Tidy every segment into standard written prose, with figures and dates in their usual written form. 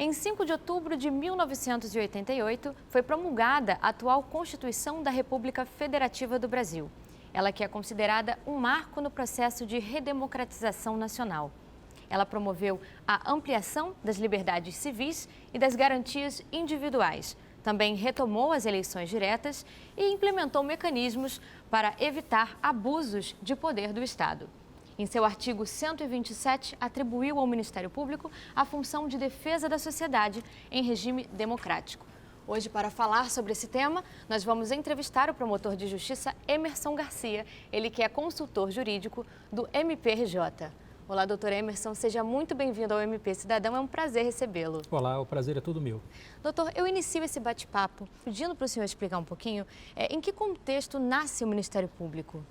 Em 5 de outubro de 1988, foi promulgada a atual Constituição da República Federativa do Brasil. Ela que é considerada um marco no processo de redemocratização nacional. Ela promoveu a ampliação das liberdades civis e das garantias individuais. Também retomou as eleições diretas e implementou mecanismos para evitar abusos de poder do Estado. Em seu artigo 127, atribuiu ao Ministério Público a função de defesa da sociedade em regime democrático. Hoje, para falar sobre esse tema, nós vamos entrevistar o promotor de justiça Emerson Garcia, ele que é consultor jurídico do MPRJ. Olá, doutor Emerson, seja muito bem-vindo ao MP Cidadão, é um prazer recebê-lo. Olá, o prazer é todo meu. Doutor, eu inicio esse bate-papo pedindo para o senhor explicar um pouquinho em que contexto nasce o Ministério Público.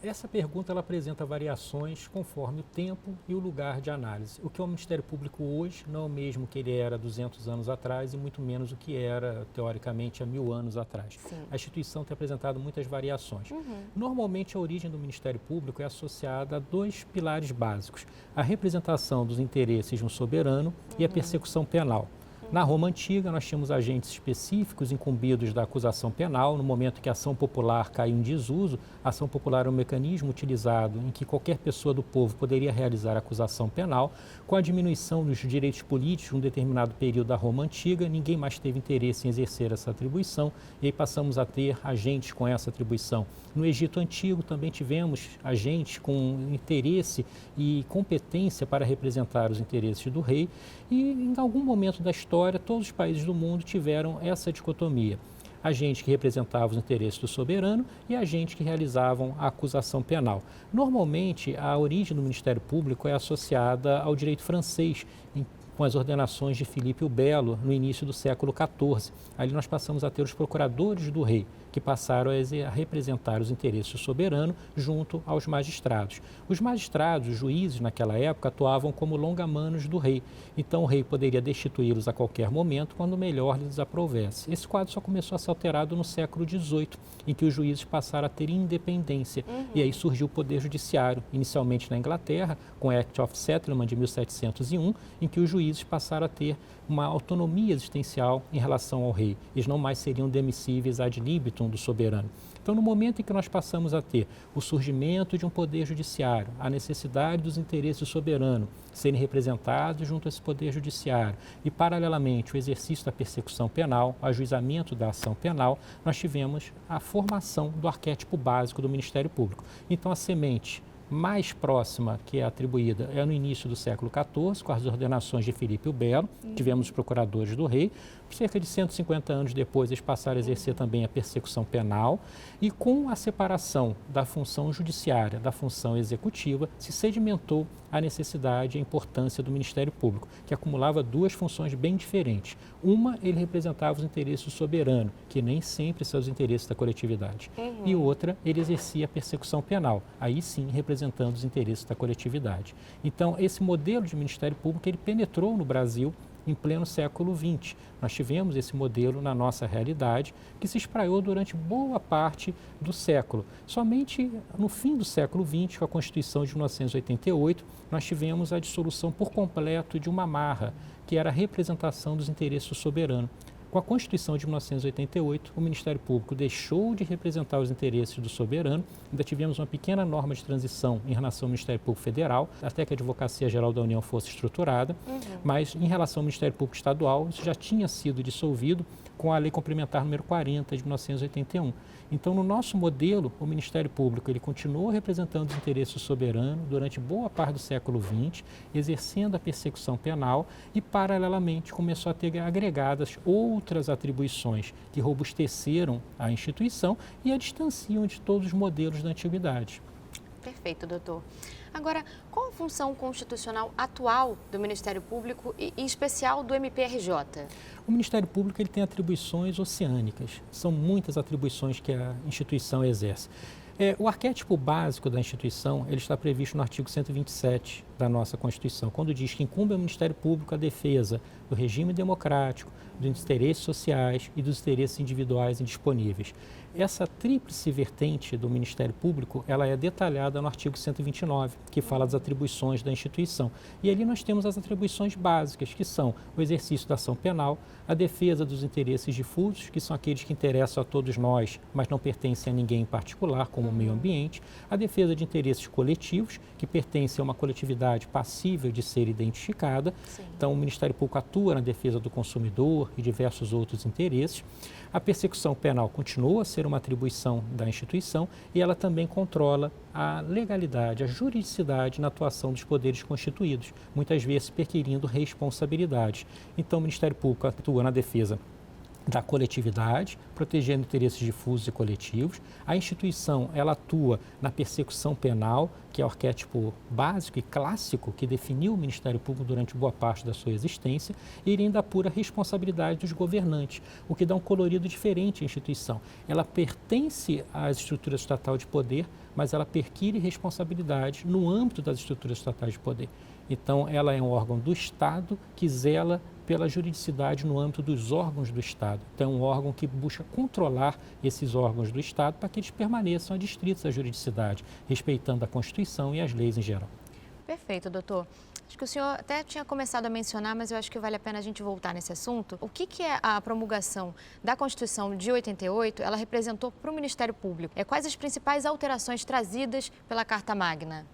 Essa pergunta ela apresenta variações conforme o tempo e o lugar de análise. O que é o Ministério Público hoje não é o mesmo que ele era 200 anos atrás e muito menos o que era, teoricamente, há 1000 anos atrás. Sim. A instituição tem apresentado muitas variações. Normalmente, a origem do Ministério Público é associada a dois pilares básicos: a representação dos interesses de um soberano e a persecução penal. Na Roma Antiga, nós tínhamos agentes específicos incumbidos da acusação penal. No momento que a ação popular caiu em desuso, a ação popular é um mecanismo utilizado em que qualquer pessoa do povo poderia realizar a acusação penal. Com a diminuição dos direitos políticos em um determinado período da Roma Antiga, ninguém mais teve interesse em exercer essa atribuição e aí passamos a ter agentes com essa atribuição. No Egito Antigo também tivemos agentes com interesse e competência para representar os interesses do rei e em algum momento da história todos os países do mundo tiveram essa dicotomia. Agentes que representavam os interesses do soberano e agentes que realizavam a acusação penal. Normalmente, a origem do Ministério Público é associada ao direito francês, com as ordenações de Filipe o Belo no início do século XIV. Ali nós passamos a ter os procuradores do rei, que passaram a representar os interesses do soberano junto aos magistrados. Os magistrados, os juízes naquela época, atuavam como longa-manos do rei. Então o rei poderia destituí-los a qualquer momento quando melhor lhes aprovesse. Esse quadro só começou a ser alterado no século XVIII, em que os juízes passaram a ter independência. E aí surgiu o poder judiciário, inicialmente na Inglaterra, com o Act of Settlement de 1701, em que os juízes passaram a ter uma autonomia existencial em relação ao rei. Eles não mais seriam demissíveis ad libitum do soberano. Então, no momento em que nós passamos a ter o surgimento de um poder judiciário, a necessidade dos interesses do soberano serem representados junto a esse poder judiciário e, paralelamente, o exercício da persecução penal, o ajuizamento da ação penal, nós tivemos a formação do arquétipo básico do Ministério Público. Então, a semente mais próxima que é atribuída é no início do século XIV, com as ordenações de Filipe o Belo. Tivemos os procuradores do rei. Cerca de 150 anos depois, eles passaram a exercer também a persecução penal. E com a separação da função judiciária da função executiva, se sedimentou a necessidade e a importância do Ministério Público, que acumulava duas funções bem diferentes. Uma, ele representava os interesses do soberano, que nem sempre são os interesses da coletividade. E outra, ele exercia a persecução penal, aí sim representando os interesses da coletividade. Então, esse modelo de Ministério Público, ele penetrou no Brasil em pleno século XX. Nós tivemos esse modelo na nossa realidade, que se espraiou durante boa parte do século. Somente no fim do século XX, com a Constituição de 1988, nós tivemos a dissolução por completo de uma amarra, que era a representação dos interesses do soberano. Com a Constituição de 1988, o Ministério Público deixou de representar os interesses do soberano. Ainda tivemos uma pequena norma de transição em relação ao Ministério Público Federal, até que a Advocacia Geral da União fosse estruturada, mas em relação ao Ministério Público Estadual, isso já tinha sido dissolvido com a Lei Complementar número 40 de 1981. Então, no nosso modelo, o Ministério Público ele continuou representando os interesses do soberano durante boa parte do século XX, exercendo a persecução penal e, paralelamente, começou a ter agregadas outras atribuições que robusteceram a instituição e a distanciam de todos os modelos da antiguidade. Perfeito, doutor. Agora, qual a função constitucional atual do Ministério Público e, em especial, do MPRJ? O Ministério Público ele tem atribuições oceânicas. São muitas atribuições que a instituição exerce. O arquétipo básico da instituição ele está previsto no artigo 127 da nossa Constituição, quando diz que incumbe ao Ministério Público a defesa do regime democrático, dos interesses sociais e dos interesses individuais indisponíveis. Essa tríplice vertente do Ministério Público, ela é detalhada no artigo 129, que fala das atribuições da instituição. E ali nós temos as atribuições básicas, que são o exercício da ação penal, a defesa dos interesses difusos, que são aqueles que interessam a todos nós, mas não pertencem a ninguém em particular, como o meio ambiente, a defesa de interesses coletivos, que pertencem a uma coletividade passível de ser identificada. Sim. Então, o Ministério Público atua na defesa do consumidor e diversos outros interesses. A persecução penal continua a ser uma atribuição da instituição e ela também controla a legalidade, a juridicidade na atuação dos poderes constituídos, muitas vezes requerindo responsabilidades. Então, o Ministério Público atua na defesa da coletividade, protegendo interesses difusos e coletivos. A instituição, ela atua na persecução penal, que é o arquétipo básico e clássico que definiu o Ministério Público durante boa parte da sua existência, e ele ainda apura a responsabilidade dos governantes, o que dá um colorido diferente à instituição. Ela pertence às estruturas estatais de poder, mas ela perquire responsabilidade no âmbito das estruturas estatais de poder. Então, ela é um órgão do Estado que zela pela juridicidade no âmbito dos órgãos do Estado. Então, é um órgão que busca controlar esses órgãos do Estado para que eles permaneçam adstritos à juridicidade, respeitando a Constituição e as leis em geral. Perfeito, doutor. Acho que o senhor até tinha começado a mencionar, mas eu acho que vale a pena a gente voltar nesse assunto. O que é a promulgação da Constituição de 88, ela representou para o Ministério Público? Quais as principais alterações trazidas pela Carta Magna?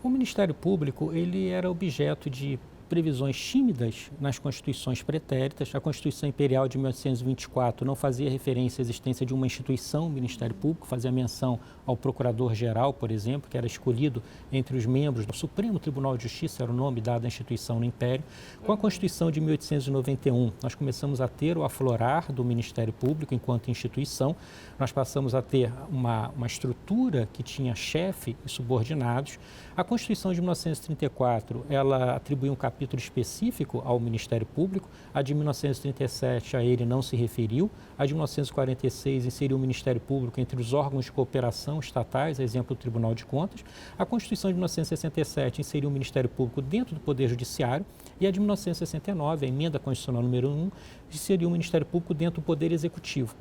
O Ministério Público, ele era objeto de previsões tímidas nas constituições pretéritas. A Constituição Imperial de 1824 não fazia referência à existência de uma instituição, o Ministério Público, fazia menção ao Procurador-Geral, por exemplo, que era escolhido entre os membros do Supremo Tribunal de Justiça, era o nome dado à instituição no Império. Com a Constituição de 1891, nós começamos a ter o aflorar do Ministério Público enquanto instituição. Nós passamos a ter uma estrutura que tinha chefe e subordinados. A Constituição de 1934, ela atribuiu um capítulo específico ao Ministério Público. A de 1937, a ele não se referiu. A de 1946, inseriu o Ministério Público entre os órgãos de cooperação estatais, a exemplo do Tribunal de Contas. A Constituição de 1967 inseriu o Ministério Público dentro do Poder Judiciário. E a de 1969, a emenda constitucional número 1, inseriu o Ministério Público dentro do Poder Executivo.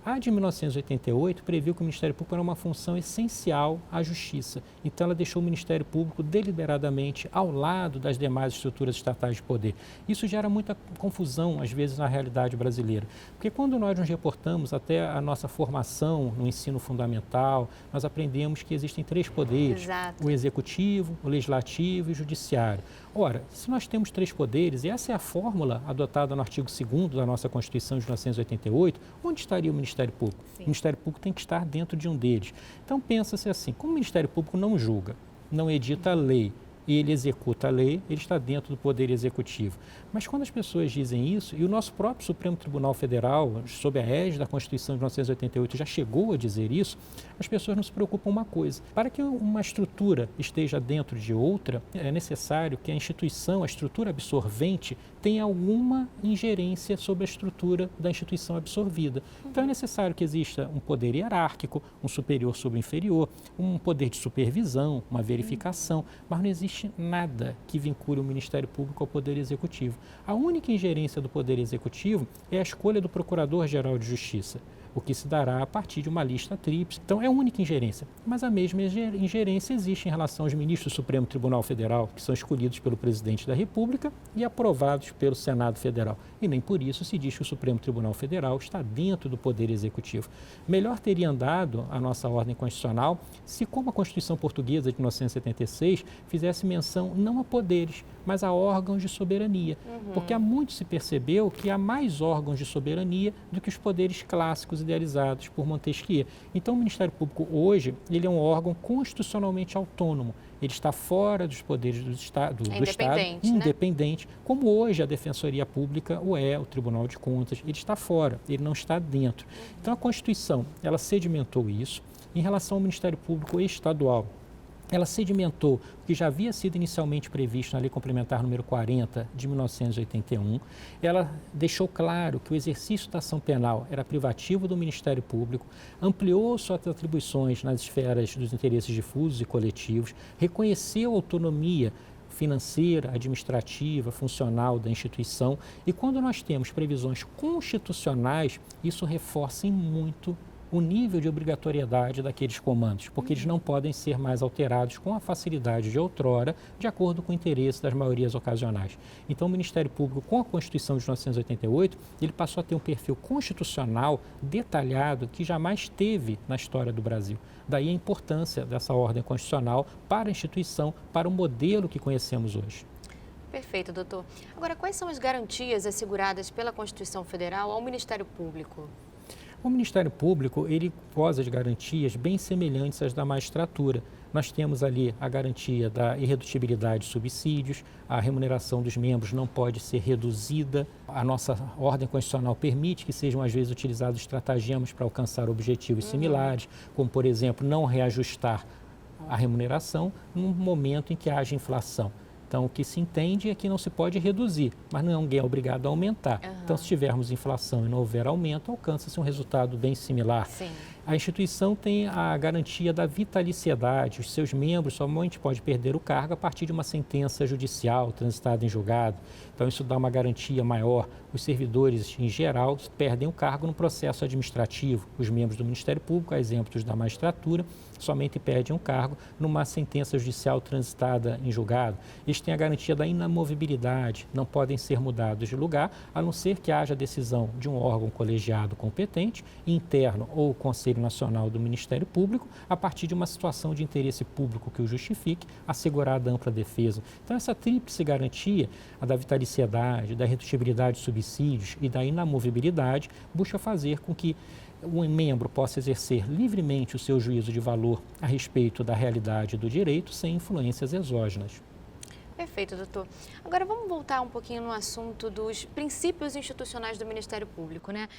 A de 1988 previu que o Ministério Público era uma função essencial à Justiça. Então, ela deixou o Ministério Público deliberadamente ao lado das demais estruturas estatais de poder. Isso gera muita confusão, às vezes, na realidade brasileira. Porque quando nós nos reportamos até a nossa formação no ensino fundamental, nós aprendemos que existem três poderes: Exato. O Executivo, o Legislativo e o Judiciário. Ora, se nós temos três poderes, e essa é a fórmula adotada no artigo 2º da nossa Constituição de 1988, onde estaria o Ministério Público? Sim. O Ministério Público tem que estar dentro de um deles. Então, pensa-se assim, como o Ministério Público não julga, não edita a lei, e ele executa a lei, ele está dentro do Poder Executivo. Mas quando as pessoas dizem isso, e o nosso próprio Supremo Tribunal Federal, sob a égide da Constituição de 1988, já chegou a dizer isso, as pessoas não se preocupam uma coisa. Para que uma estrutura esteja dentro de outra, é necessário que a instituição, a estrutura absorvente, tenha alguma ingerência sobre a estrutura da instituição absorvida. Então é necessário que exista um poder hierárquico, um superior sobre o inferior, um poder de supervisão, uma verificação, mas não existe nada que vincule o Ministério Público ao Poder Executivo. A única ingerência do Poder Executivo é a escolha do Procurador-Geral de Justiça, o que se dará a partir de uma lista tríplice. Então, é a única ingerência. Mas a mesma ingerência existe em relação aos ministros do Supremo Tribunal Federal, que são escolhidos pelo Presidente da República e aprovados pelo Senado Federal. E nem por isso se diz que o Supremo Tribunal Federal está dentro do Poder Executivo. Melhor teria andado a nossa ordem constitucional se, como a Constituição Portuguesa de 1976, fizesse menção não a poderes, mas a órgãos de soberania. Porque há muito se percebeu que há mais órgãos de soberania do que os poderes clássicos idealizados por Montesquieu. Então, o Ministério Público hoje, ele é um órgão constitucionalmente autônomo. Ele está fora dos poderes do Estado, independente, como hoje a Defensoria Pública o é, o Tribunal de Contas. Ele está fora, ele não está dentro. Então, a Constituição, ela sedimentou isso. Em relação ao Ministério Público Estadual, ela sedimentou o que já havia sido inicialmente previsto na Lei Complementar número 40 de 1981. Ela deixou claro que o exercício da ação penal era privativo do Ministério Público, ampliou suas atribuições nas esferas dos interesses difusos e coletivos, reconheceu a autonomia financeira, administrativa, funcional da instituição. E quando nós temos previsões constitucionais, isso reforça em muito o nível de obrigatoriedade daqueles comandos, porque eles não podem ser mais alterados com a facilidade de outrora, de acordo com o interesse das maiorias ocasionais. Então, o Ministério Público, com a Constituição de 1988, ele passou a ter um perfil constitucional detalhado que jamais teve na história do Brasil. Daí a importância dessa ordem constitucional para a instituição, para o modelo que conhecemos hoje. Perfeito, doutor. Agora, quais são as garantias asseguradas pela Constituição Federal ao Ministério Público? O Ministério Público, ele goza de garantias bem semelhantes às da magistratura. Nós temos ali a garantia da irredutibilidade de subsídios, a remuneração dos membros não pode ser reduzida. A nossa ordem constitucional permite que sejam, às vezes, utilizados estratagemas para alcançar objetivos similares, como, por exemplo, não reajustar a remuneração no momento em que haja inflação. Então, o que se entende é que não se pode reduzir, mas ninguém é obrigado a aumentar. Então, se tivermos inflação e não houver aumento, alcança-se um resultado bem similar. Sim. A instituição tem a garantia da vitaliciedade. Os seus membros somente podem perder o cargo a partir de uma sentença judicial transitada em julgado. Então, isso dá uma garantia maior. Os servidores, em geral, perdem o cargo no processo administrativo. Os membros do Ministério Público, a exemplos da magistratura, somente perdem o cargo numa sentença judicial transitada em julgado. Eles têm a garantia da inamovibilidade, não podem ser mudados de lugar, a não ser que haja decisão de um órgão colegiado competente, interno ou Conselho Nacional do Ministério Público, a partir de uma situação de interesse público que o justifique, assegurada ampla defesa. Então, essa tríplice garantia, a da vitaliciedade, da irredutibilidade de subsídios e da inamovibilidade, busca fazer com que um membro possa exercer livremente o seu juízo de valor a respeito da realidade do direito sem influências exógenas. Perfeito, doutor. Agora vamos voltar um pouquinho no assunto dos princípios institucionais do Ministério Público, né?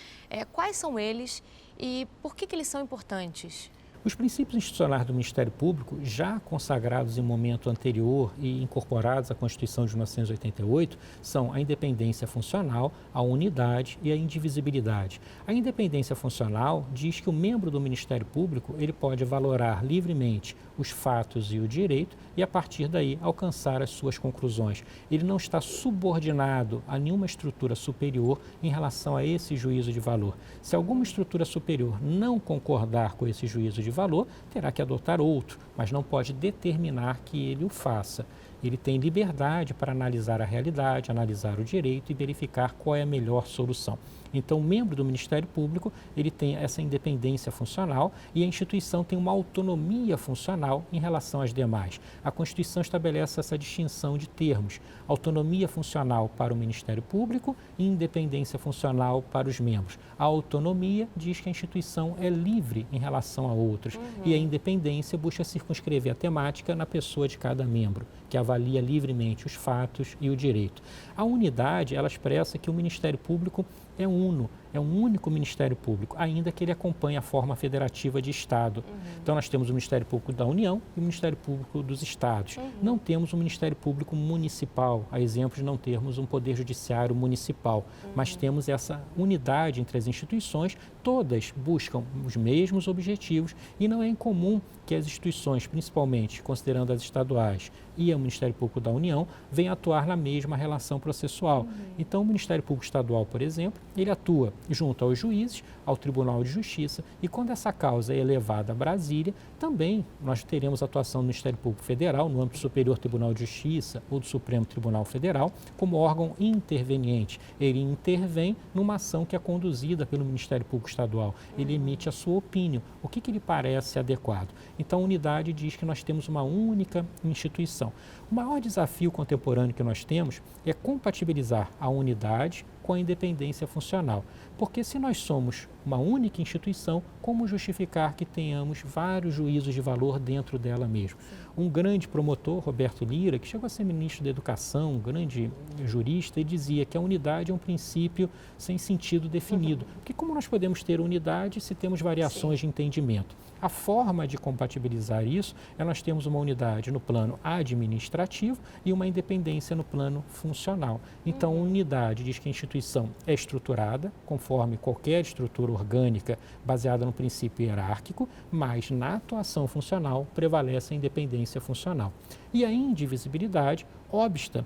Quais são eles e por que eles são importantes? Os princípios institucionais do Ministério Público, já consagrados em momento anterior e incorporados à Constituição de 1988, são a independência funcional, a unidade e a indivisibilidade. A independência funcional diz que o membro do Ministério Público ele pode valorar livremente os fatos e o direito e, a partir daí, alcançar as suas conclusões. Ele não está subordinado a nenhuma estrutura superior em relação a esse juízo de valor. Se alguma estrutura superior não concordar com esse juízo de valor, terá que adotar outro, mas não pode determinar que ele o faça. Ele tem liberdade para analisar a realidade, analisar o direito e verificar qual é a melhor solução. Então, o membro do Ministério Público, ele tem essa independência funcional e a instituição tem uma autonomia funcional em relação às demais. A Constituição estabelece essa distinção de termos: autonomia funcional para o Ministério Público e independência funcional para os membros. A autonomia diz que a instituição é livre em relação a outros e a independência busca circunscrever a temática na pessoa de cada membro, que avalia livremente os fatos e o direito. A unidade, ela expressa que o Ministério Público é uno, é um único Ministério Público, ainda que ele acompanhe a forma federativa de Estado. Então, nós temos o Ministério Público da União e o Ministério Público dos Estados. Não temos um Ministério Público municipal, a exemplo de não termos um Poder Judiciário municipal, mas temos essa unidade entre as instituições, todas buscam os mesmos objetivos e não é incomum que as instituições, principalmente considerando as estaduais e o Ministério Público da União, venham atuar na mesma relação processual. Então, o Ministério Público Estadual, por exemplo, ele atua junto aos juízes, ao Tribunal de Justiça, e quando essa causa é elevada a Brasília, também nós teremos atuação do Ministério Público Federal, no âmbito Superior Tribunal de Justiça ou do Supremo Tribunal Federal, como órgão interveniente. Ele intervém numa ação que é conduzida pelo Ministério Público Estadual. Ele emite a sua opinião, o que lhe parece adequado. Então, a unidade diz que nós temos uma única instituição. O maior desafio contemporâneo que nós temos é compatibilizar a unidade com a independência funcional. Porque se nós somos uma única instituição, como justificar que tenhamos vários juízos de valor dentro dela mesmo? Um grande promotor, Roberto Lira, que chegou a ser ministro da Educação, um grande jurista, e dizia que a unidade é um princípio sem sentido definido. Porque como nós podemos ter unidade se temos variações de entendimento? A forma de compatibilizar isso é nós temos uma unidade no plano administrativo e uma independência no plano funcional. Então, a unidade diz que a instituição instituição é estruturada, conforme qualquer estrutura orgânica baseada no princípio hierárquico, mas na atuação funcional prevalece a independência funcional. E a indivisibilidade obsta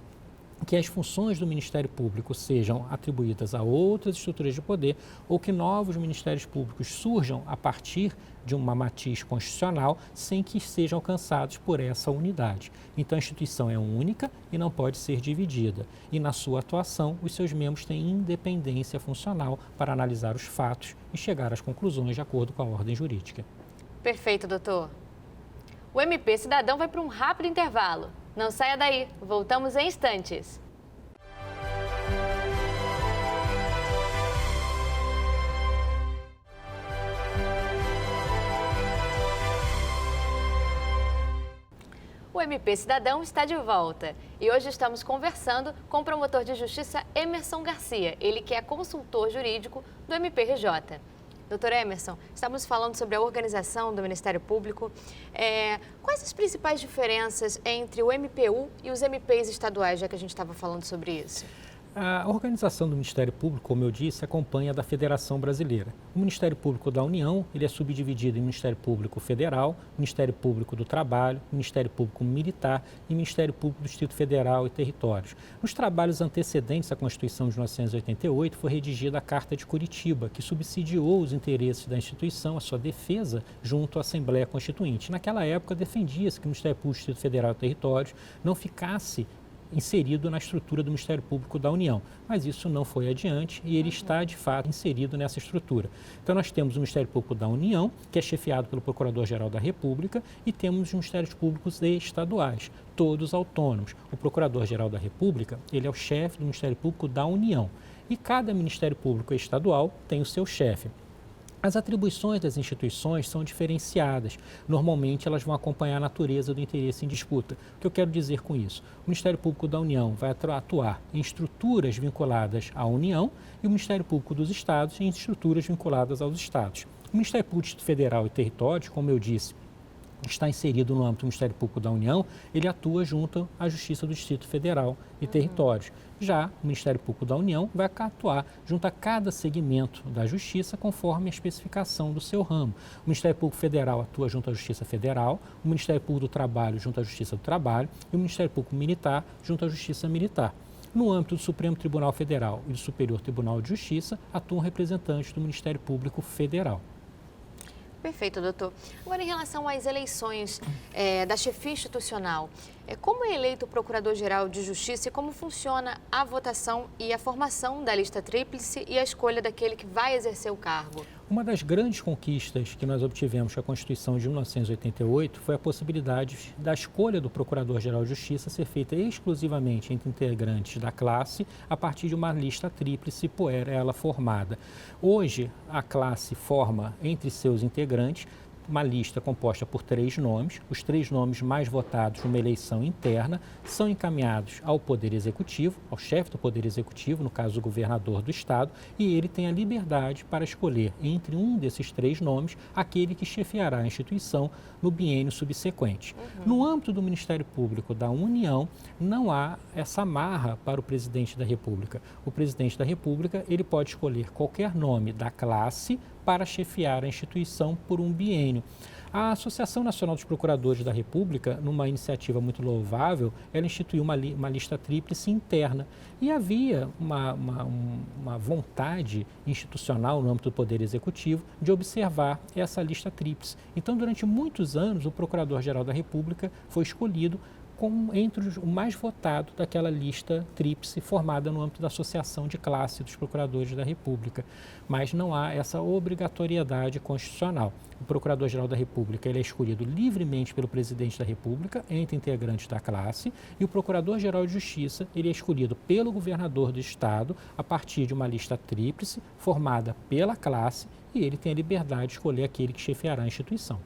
que as funções do Ministério Público sejam atribuídas a outras estruturas de poder ou que novos ministérios públicos surjam a partir de uma matriz constitucional sem que sejam alcançados por essa unidade. Então, a instituição é única e não pode ser dividida. E, na sua atuação, os seus membros têm independência funcional para analisar os fatos e chegar às conclusões de acordo com a ordem jurídica. Perfeito, doutor. O MP Cidadão vai para um rápido intervalo. Não saia daí, voltamos em instantes. O MP Cidadão está de volta e hoje estamos conversando com o promotor de justiça Emerson Garcia, ele que é consultor jurídico do MPRJ. Doutor Emerson, estamos falando sobre a organização do Ministério Público. Quais as principais diferenças entre o MPU e os MPs estaduais, já que a gente estava falando sobre isso? A organização do Ministério Público, como eu disse, acompanha a da Federação Brasileira. O Ministério Público da União, ele é subdividido em Ministério Público Federal, Ministério Público do Trabalho, Ministério Público Militar e Ministério Público do Distrito Federal e Territórios. Nos trabalhos antecedentes à Constituição de 1988, foi redigida a Carta de Curitiba, que subsidiou os interesses da instituição, a sua defesa junto à Assembleia Constituinte. Naquela época, defendia-se que o Ministério Público do Distrito Federal e Territórios não ficasse inserido na estrutura do Ministério Público da União, mas isso não foi adiante e ele está, de fato, inserido nessa estrutura. Então, nós temos o Ministério Público da União, que é chefiado pelo Procurador-Geral da República, e temos os Ministérios Públicos estaduais, todos autônomos. O Procurador-Geral da República, ele é o chefe do Ministério Público da União, e cada Ministério Público estadual tem o seu chefe. As atribuições das instituições são diferenciadas. Normalmente, elas vão acompanhar a natureza do interesse em disputa. O que eu quero dizer com isso? O Ministério Público da União vai atuar em estruturas vinculadas à União e o Ministério Público dos Estados em estruturas vinculadas aos Estados. O Ministério Público Federal e Territórios, como eu disse, está inserido no âmbito do Ministério Público da União, ele atua junto à Justiça do Distrito Federal e Territórios. Já o Ministério Público da União vai atuar junto a cada segmento da Justiça conforme a especificação do seu ramo. O Ministério Público Federal atua junto à Justiça Federal, o Ministério Público do Trabalho junto à Justiça do Trabalho e o Ministério Público Militar junto à Justiça Militar. No âmbito do Supremo Tribunal Federal e do Superior Tribunal de Justiça, atuam representantes do Ministério Público Federal. Perfeito, doutor. Agora, em relação às eleições da chefia institucional, como é eleito o Procurador-Geral de Justiça e como funciona a votação e a formação da lista tríplice e a escolha daquele que vai exercer o cargo? Uma das grandes conquistas que nós obtivemos com a Constituição de 1988 foi a possibilidade da escolha do Procurador-Geral de Justiça ser feita exclusivamente entre integrantes da classe a partir de uma lista tríplice por ela formada. Hoje, a classe forma entre seus integrantes uma lista composta por 3 nomes. Os 3 nomes mais votados numa eleição interna são encaminhados ao Poder Executivo, ao chefe do Poder Executivo, no caso o governador do Estado, e ele tem a liberdade para escolher entre um desses 3 nomes aquele que chefiará a instituição no biênio subsequente. No âmbito do Ministério Público da União, não há essa amarra para o Presidente da República. O Presidente da República, ele pode escolher qualquer nome da classe para chefiar a instituição por um biênio. A Associação Nacional dos Procuradores da República, numa iniciativa muito louvável, ela instituiu uma lista tríplice interna. E havia uma vontade institucional no âmbito do Poder Executivo de observar essa lista tríplice. Então, durante muitos anos, o Procurador-Geral da República foi escolhido entre o mais votado daquela lista tríplice formada no âmbito da Associação de Classe dos Procuradores da República. Mas não há essa obrigatoriedade constitucional. O Procurador-Geral da República ele é escolhido livremente pelo Presidente da República, entre integrantes da classe, e o Procurador-Geral de Justiça ele é escolhido pelo Governador do Estado a partir de uma lista tríplice formada pela classe e ele tem a liberdade de escolher aquele que chefiará a instituição.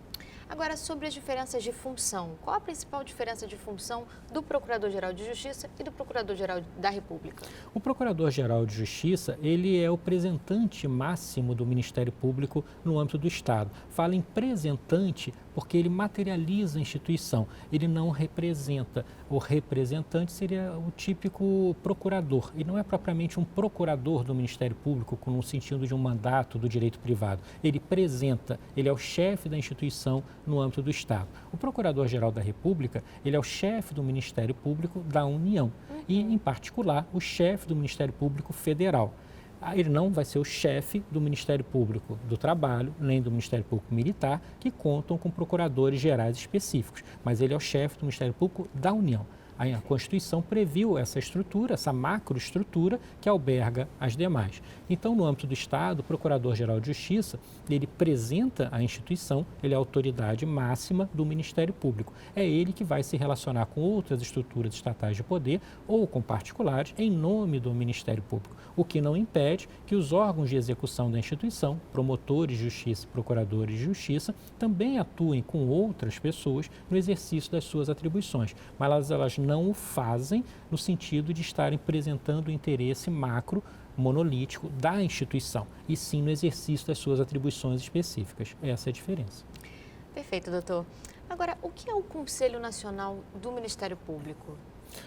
Agora, sobre as diferenças de função, qual a principal diferença de função do Procurador-Geral de Justiça e do Procurador-Geral da República? O Procurador-Geral de Justiça, ele é o representante máximo do Ministério Público no âmbito do Estado. Fala em representante porque ele materializa a instituição, ele não representa. O representante seria o típico procurador, e não é propriamente um procurador do Ministério Público, no sentido de um mandato do direito privado. Ele representa, ele é o chefe da instituição no âmbito do Estado. O Procurador-Geral da República, ele é o chefe do Ministério Público da União e, em particular, o chefe do Ministério Público Federal. Ele não vai ser o chefe do Ministério Público do Trabalho, nem do Ministério Público Militar, que contam com procuradores gerais específicos, mas ele é o chefe do Ministério Público da União. A Constituição previu essa estrutura, essa macroestrutura que alberga as demais. Então, no âmbito do Estado, o Procurador-Geral de Justiça, ele representa a instituição, ele é a autoridade máxima do Ministério Público. É ele que vai se relacionar com outras estruturas estatais de poder ou com particulares em nome do Ministério Público, o que não impede que os órgãos de execução da instituição, promotores de justiça e procuradores de justiça, também atuem com outras pessoas no exercício das suas atribuições, mas elas não o fazem no sentido de estarem apresentando o interesse macro monolítico da instituição, e sim no exercício das suas atribuições específicas. Essa é a diferença. Perfeito, doutor. Agora, o que é o Conselho Nacional do Ministério Público?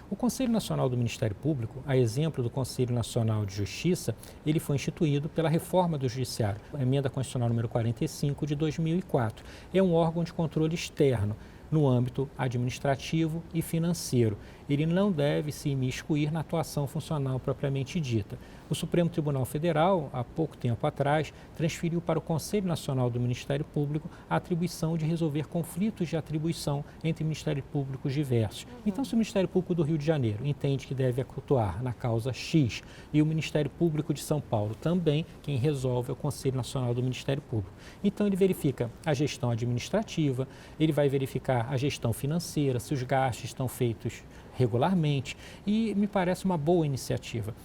O Conselho Nacional do Ministério Público, a exemplo do Conselho Nacional de Justiça, ele foi instituído pela reforma do Judiciário, a emenda constitucional número 45 de 2004. É um órgão de controle externo no âmbito administrativo e financeiro. Ele não deve se imiscuir na atuação funcional propriamente dita. O Supremo Tribunal Federal, há pouco tempo atrás, transferiu para o Conselho Nacional do Ministério Público a atribuição de resolver conflitos de atribuição entre ministérios públicos diversos. Então, se o Ministério Público do Rio de Janeiro entende que deve atuar na causa X e o Ministério Público de São Paulo também, quem resolve é o Conselho Nacional do Ministério Público. Então, ele verifica a gestão administrativa, ele vai verificar a gestão financeira, se os gastos estão feitos regularmente, e me parece uma boa iniciativa.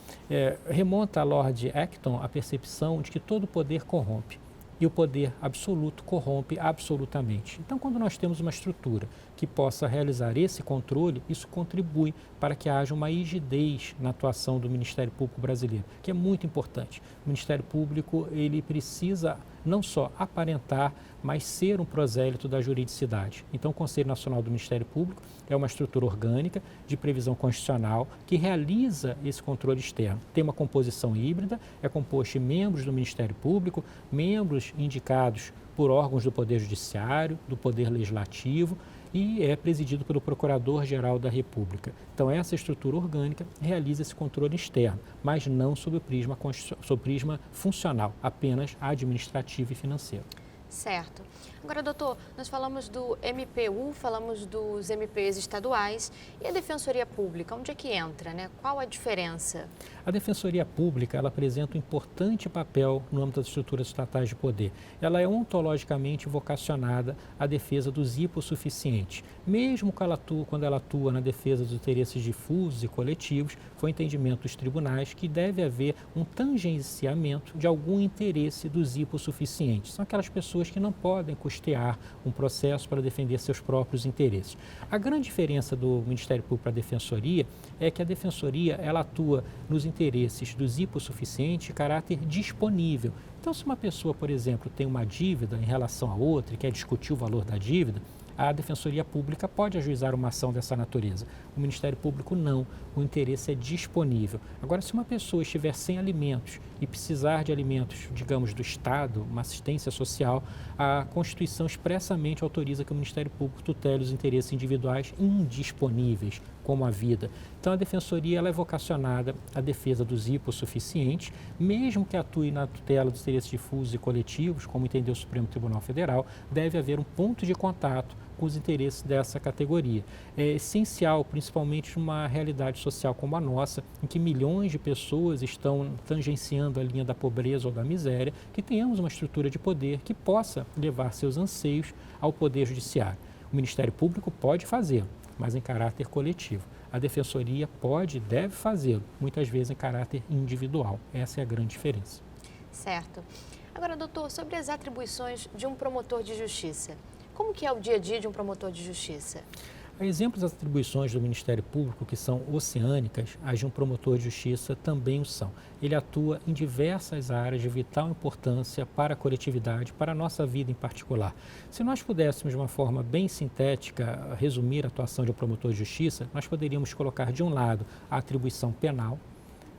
Remonta a Lord Acton a percepção de que todo poder corrompe e o poder absoluto corrompe absolutamente. Então, quando nós temos uma estrutura que possa realizar esse controle, isso contribui para que haja uma rigidez na atuação do Ministério Público brasileiro, que é muito importante. O Ministério Público, ele precisa não só aparentar, mas ser um prosélito da juridicidade. Então, o Conselho Nacional do Ministério Público é uma estrutura orgânica de previsão constitucional que realiza esse controle externo. Tem uma composição híbrida, é composto de membros do Ministério Público, membros indicados por órgãos do Poder Judiciário, do Poder Legislativo, e é presidido pelo Procurador-Geral da República. Então, essa estrutura orgânica realiza esse controle externo, mas não sob o prisma funcional, apenas administrativo e financeiro. Certo. Agora, doutor, nós falamos do MPU, falamos dos MPs estaduais e a Defensoria Pública, onde é que entra, né? Qual a diferença? A Defensoria Pública, ela apresenta um importante papel no âmbito das estruturas estatais de poder. Ela é ontologicamente vocacionada à defesa dos hipossuficientes. Mesmo quando ela atua na defesa dos interesses difusos e coletivos, foi entendimento dos tribunais que deve haver um tangenciamento de algum interesse dos hipossuficientes. São aquelas pessoas que não podem custear um processo para defender seus próprios interesses. A grande diferença do Ministério Público para a Defensoria é que a Defensoria ela atua nos interesses dos hipossuficientes de caráter disponível. Então, se uma pessoa, por exemplo, tem uma dívida em relação a outra e quer discutir o valor da dívida, a Defensoria Pública pode ajuizar uma ação dessa natureza. O Ministério Público não, o interesse é disponível. Agora, se uma pessoa estiver sem alimentos e precisar de alimentos, digamos, do Estado, uma assistência social, a Constituição expressamente autoriza que o Ministério Público tutele os interesses individuais indisponíveis, como a vida. Então, a Defensoria ela é vocacionada à defesa dos hipossuficientes, mesmo que atue na tutela dos interesses difusos e coletivos, como entendeu o Supremo Tribunal Federal, deve haver um ponto de contato com os interesses dessa categoria. É essencial, principalmente numa realidade social como a nossa, em que milhões de pessoas estão tangenciando a linha da pobreza ou da miséria, que tenhamos uma estrutura de poder que possa levar seus anseios ao Poder Judiciário. O Ministério Público pode fazê-lo, mas em caráter coletivo. A Defensoria pode e deve fazê-lo, muitas vezes em caráter individual. Essa é a grande diferença. Certo. Agora, doutor, sobre as atribuições de um promotor de justiça. como que é o dia a dia de um promotor de justiça? Há exemplos das atribuições do Ministério Público que são oceânicas, as de um promotor de justiça também o são. Ele atua em diversas áreas de vital importância para a coletividade, para a nossa vida em particular. Se nós pudéssemos, de uma forma bem sintética, resumir a atuação de um promotor de justiça, nós poderíamos colocar, de um lado, a atribuição penal.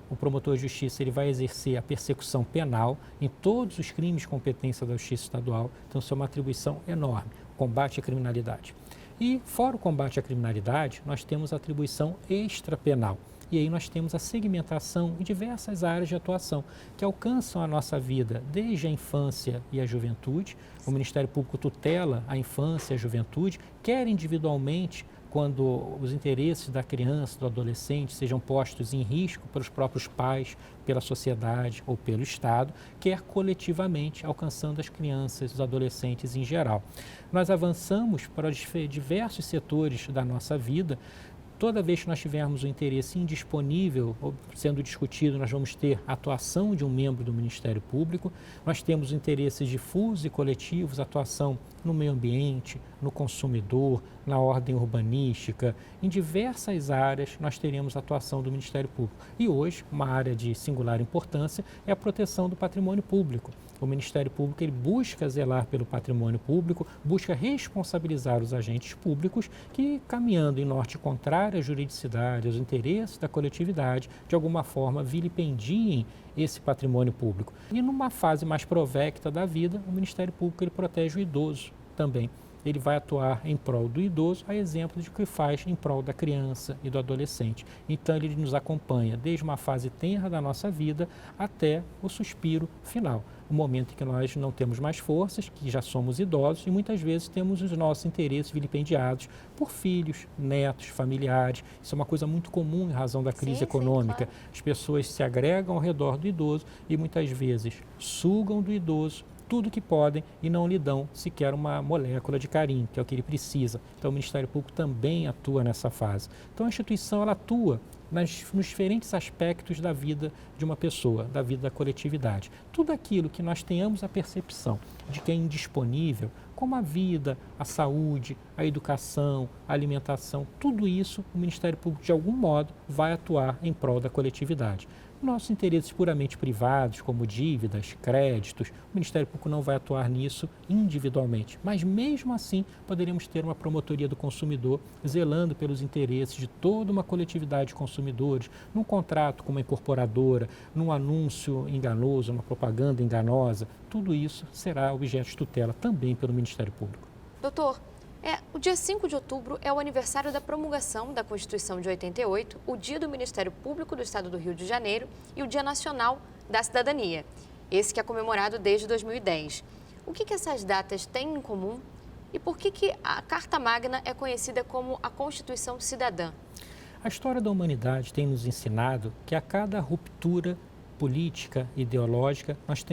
O promotor de justiça ele vai exercer a persecução penal em todos os crimes de competência da Justiça Estadual, então isso é uma atribuição enorme, combate à criminalidade. E, fora o combate à criminalidade, nós temos a atribuição extrapenal. E aí nós temos a segmentação em diversas áreas de atuação que alcançam a nossa vida desde a infância e a juventude. O Ministério Público tutela a infância e a juventude, quer individualmente, quando os interesses da criança, do adolescente sejam postos em risco pelos próprios pais, pela sociedade ou pelo Estado, quer coletivamente, alcançando as crianças, os adolescentes em geral. Nós avançamos para diversos setores da nossa vida. Toda vez que nós tivermos um interesse indisponível sendo discutido, nós vamos ter a atuação de um membro do Ministério Público. Nós temos interesses difusos e coletivos, atuação no meio ambiente, no consumidor, na ordem urbanística. Em diversas áreas nós teremos a atuação do Ministério Público. E hoje, uma área de singular importância é a proteção do patrimônio público. O Ministério Público ele busca zelar pelo patrimônio público, busca responsabilizar os agentes públicos que, caminhando em norte contrário à juridicidade, aos interesses da coletividade, de alguma forma vilipendiem esse patrimônio público. E numa fase mais provecta da vida, o Ministério Público ele protege o idoso também. Ele vai atuar em prol do idoso, a exemplo de que faz em prol da criança e do adolescente. Então, ele nos acompanha desde uma fase tenra da nossa vida até o suspiro final. O momento em que nós não temos mais forças, que já somos idosos e muitas vezes temos os nossos interesses vilipendiados por filhos, netos, familiares. Isso é uma coisa muito comum em razão da crise econômica. Claro. As pessoas se agregam ao redor do idoso e muitas vezes sugam do idoso tudo que podem e não lhe dão sequer uma molécula de carinho, que é o que ele precisa. Então, o Ministério Público também atua nessa fase. Então, a instituição ela atua nos diferentes aspectos da vida de uma pessoa, da vida da coletividade. Tudo aquilo que nós tenhamos a percepção de que é indisponível, como a vida, a saúde, a educação, a alimentação, tudo isso o Ministério Público, de algum modo, vai atuar em prol da coletividade. Nossos interesses puramente privados, como dívidas, créditos, o Ministério Público não vai atuar nisso individualmente. Mas, mesmo assim, poderíamos ter uma promotoria do consumidor zelando pelos interesses de toda uma coletividade de consumidores, num contrato com uma incorporadora, num anúncio enganoso, uma propaganda enganosa. Tudo isso será objeto de tutela também pelo Ministério Público. Doutor, o dia 5 de outubro é o aniversário da promulgação da Constituição de 88, o Dia do Ministério Público do Estado do Rio de Janeiro e o Dia Nacional da Cidadania, esse que é comemorado desde 2010. O que essas datas têm em comum e por que a Carta Magna é conhecida como a Constituição Cidadã? A história da humanidade tem nos ensinado que a cada ruptura política, ideológica, nós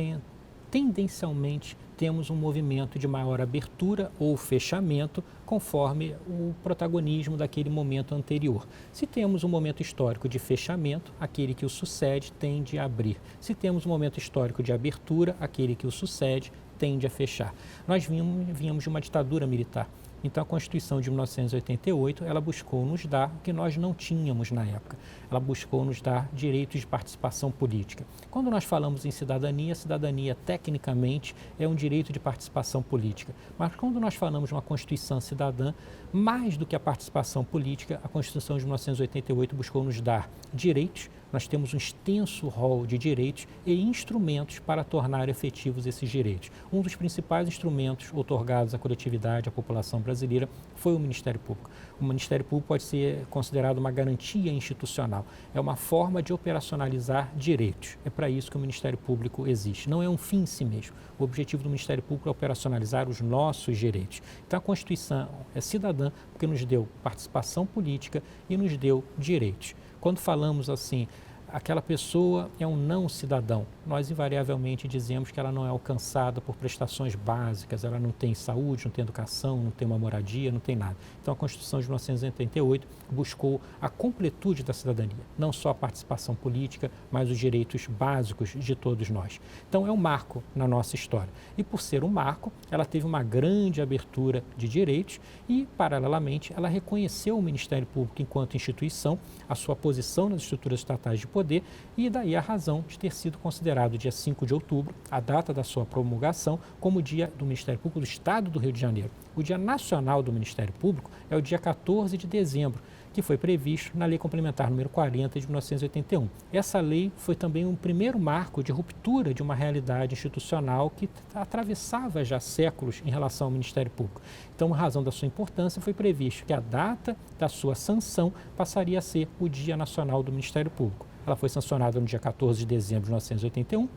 tendencialmente temos um movimento de maior abertura ou fechamento conforme o protagonismo daquele momento anterior. Se temos um momento histórico de fechamento, aquele que o sucede tende a abrir. Se temos um momento histórico de abertura, aquele que o sucede tende a fechar. Nós vínhamos de uma ditadura militar. Então, a Constituição de 1988, ela buscou nos dar o que nós não tínhamos na época. Ela buscou nos dar direitos de participação política. Quando nós falamos em cidadania, cidadania, tecnicamente, é um direito de participação política. Mas quando nós falamos de uma Constituição cidadã, mais do que a participação política, a Constituição de 1988 buscou nos dar direitos. Nós temos um extenso rol de direitos e instrumentos para tornar efetivos esses direitos. Um dos principais instrumentos outorgados à coletividade, à população brasileira, foi o Ministério Público. O Ministério Público pode ser considerado uma garantia institucional. É uma forma de operacionalizar direitos. É para isso que o Ministério Público existe. Não é um fim em si mesmo. O objetivo do Ministério Público é operacionalizar os nossos direitos. Então, a Constituição é cidadã porque nos deu participação política e nos deu direitos. Quando falamos assim aquela pessoa é um não cidadão. Nós invariavelmente dizemos que ela não é alcançada por prestações básicas, ela não tem saúde, não tem educação, não tem uma moradia, não tem nada. Então a Constituição de 1988 buscou a completude da cidadania, não só a participação política, mas os direitos básicos de todos nós. Então é um marco na nossa história. E por ser um marco, ela teve uma grande abertura de direitos e, paralelamente, ela reconheceu o Ministério Público enquanto instituição, a sua posição nas estruturas estatais de poder e daí a razão de ter sido considerado dia 5 de outubro, a data da sua promulgação, como o dia do Ministério Público do Estado do Rio de Janeiro. O dia nacional do Ministério Público é o dia 14 de dezembro, que foi previsto na Lei Complementar número 40 de 1981. Essa lei foi também um primeiro marco de ruptura de uma realidade institucional que atravessava já séculos em relação ao Ministério Público. Então, a razão da sua importância foi previsto que a data da sua sanção passaria a ser o Dia Nacional do Ministério Público. Ela foi sancionada no dia 14 de dezembro de 1981.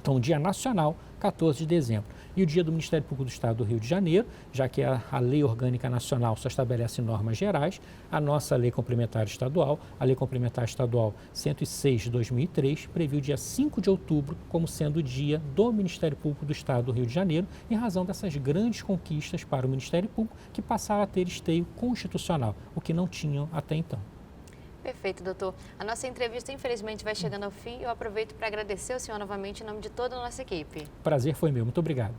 Então, o Dia Nacional, 14 de dezembro. E o Dia do Ministério Público do Estado do Rio de Janeiro, já que a Lei Orgânica Nacional só estabelece normas gerais, a nossa Lei Complementar Estadual, a Lei Complementar Estadual 106 de 2003, previu o dia 5 de outubro como sendo o dia do Ministério Público do Estado do Rio de Janeiro, em razão dessas grandes conquistas para o Ministério Público que passaram a ter esteio constitucional, o que não tinham até então. Perfeito, doutor. A nossa entrevista, infelizmente, vai chegando ao fim. Eu aproveito para agradecer ao senhor novamente em nome de toda a nossa equipe. Prazer foi meu. Muito obrigado.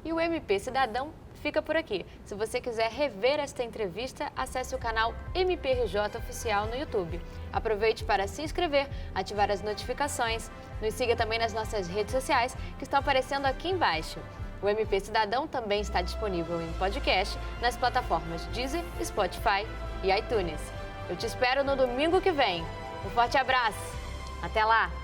E o MP Cidadão fica por aqui. Se você quiser rever esta entrevista, acesse o canal MPRJ Oficial no YouTube. Aproveite para se inscrever, ativar as notificações. Nos siga também nas nossas redes sociais, que estão aparecendo aqui embaixo. O MP Cidadão também está disponível em podcast nas plataformas Deezer, Spotify e iTunes. Eu te espero no domingo que vem. Um forte abraço. Até lá!